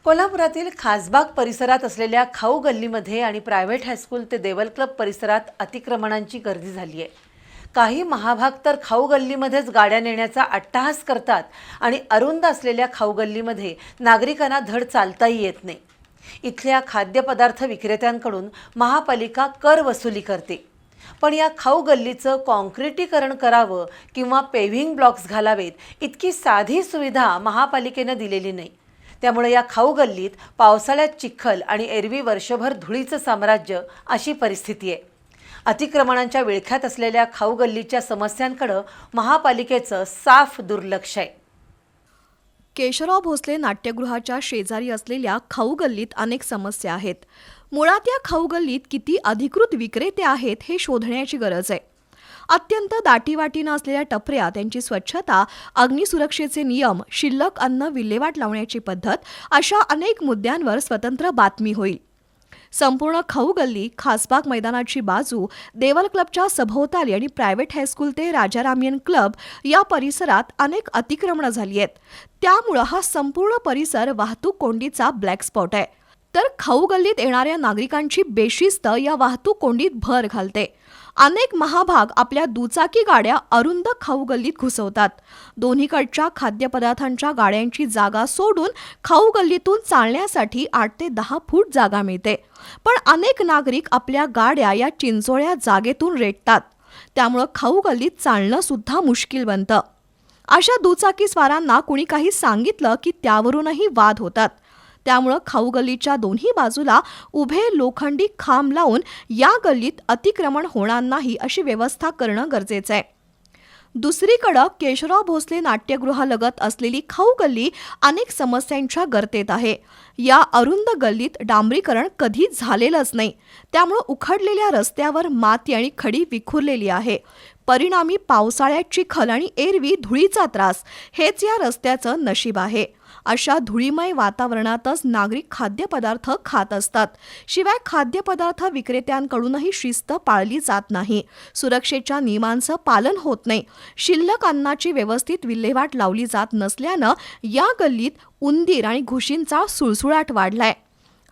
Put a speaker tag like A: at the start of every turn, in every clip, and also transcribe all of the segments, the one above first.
A: कोल्हापुरातील खासबाग परिसरात असलेल्या खाऊ गल्लीमध्ये आणि प्रायव्हेट हायस्कूल ते देवल क्लब परिसरात अतिक्रमणांची गर्दी झाली आहे। काही महाभाग तर खाऊ गल्लीमध्येच गाड्या नेण्याचा अट्टहास करतात आणि अरुंद असलेल्या खाऊ गल्लीमध्ये नागरिकांना धड चालताही येत नाही। इथल्या खाद्यपदार्थ विक्रेत्यांकडून महापालिका कर वसुली करते, पण या खाऊ गल्लीचं कॉन्क्रिटीकरण करावं किंवा पेव्हिंग ब्लॉक्स घालावेत इतकी साधी सुविधा महापालिकेने दिलेली नाही। त्यामुळे या खाऊ गल्लीत पावसाळ्यात चिखल आणि एरवी वर्षभर धुळीचं साम्राज्य अशी परिस्थिती आहे। अतिक्रमणांच्या विळख्यात असलेल्या खाऊ गल्लीच्या समस्यांकडे महापालिकेचं साफ दुर्लक्ष आहे।
B: केशवराव भोसले नाट्यगृहाच्या शेजारी असलेल्या खाऊ गल्लीत अनेक समस्या आहेत। मुळात या खाऊ गल्लीत किती अधिकृत विक्रेते आहेत हे शोधण्याची गरज आहे। अत्यंत दाटीवाटीनं असलेल्या टपऱ्या, त्यांची स्वच्छता, अग्निसुरक्षेचे नियम, शिल्लक अन्न विल्हेवाट लावण्याची पद्धत अशा अनेक मुद्द्यांवर स्वतंत्र बातमी होईल। संपूर्ण खाऊ गल्ली, खासबाग मैदानाची बाजू, देवल क्लबच्या सभोवताली आणि प्रायव्हेट हायस्कूल ते राजारामियन क्लब या परिसरात अनेक अतिक्रमणं झाली आहेत। त्यामुळे हा संपूर्ण परिसर वाहतूक कोंडीचा ब्लॅक स्पॉट आहे। तर खाऊ गल्लीत येणाऱ्या नागरिकांची बेशिस्त या वाहतूक कोंडीत भर घालते। अनेक महाभाग आपल्या दुचाकी गाड्या अरुंद खाऊ गल्लीत घुसवतात। दोन्हीकडच्या खाद्यपदार्थांच्या गाड्यांची जागा सोडून खाऊ गल्लीतून चालण्यासाठी 8 ते 10 फूट जागा मिळते, पण अनेक नागरिक आपल्या गाड्या या चिंचोळ्या जागेतून रेटतात। त्यामुळे खाऊ गल्लीत चालणं सुद्धा मुश्किल बनतं। अशा दुचाकी स्वारांना कुणी काही सांगितलं की त्यावरूनही वाद होतात। त्यामुळे खाऊ गल्लीच्या दोन्ही बाजूला उभे लोखंडी खांब लावून या गल्लीत अतिक्रमण होणार नाही अशी व्यवस्था करणं गरजेचं आहे। दुसरीकडे केशवराव भोसले नाट्यगृहालगत असलेली खाऊ गल्ली अनेक समस्यांच्या गर्तेत आहे। या अरुंद गल्लीत डांबरीकरण कधीच झालेलंच नाही, त्यामुळे उखडलेल्या रस्त्यावर माती आणि खडी विखुरलेली आहे। परिणामी पावसाळ्यात चिखल आणि एरवी धुळीचा त्रास हेच या रस्त्याचं नशीब आहे। अशा धुळीमय वातावरणातच नागरिक खाद्यपदार्थ खात असतात। शिवाय खाद्यपदार्थ विक्रेत्यांकडूनही शिस्त पाळली जात नाही, सुरक्षेच्या नियमांचं पालन होत नाही, शिल्लक अन्नाची व्यवस्थित विल्हेवाट लावली जात नसल्यानं या गल्लीत उंदीर आणि घुशींचा सुळसुळाट वाढलाय।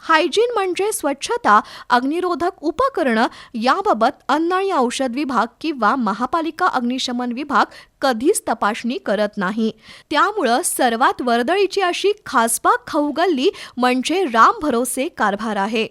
B: हायजीन म्हणजे स्वच्छता, अग्निरोधक उपकरणं याबाबत अन्न आणि औषध विभाग किंवा महापालिका अग्निशमन विभाग कधीच तपासणी करत नाही। त्यामुळं सर्वात वर्दळीची अशी खासबाग खाऊ गल्ली म्हणजे राम भरोसे कारभार आहे।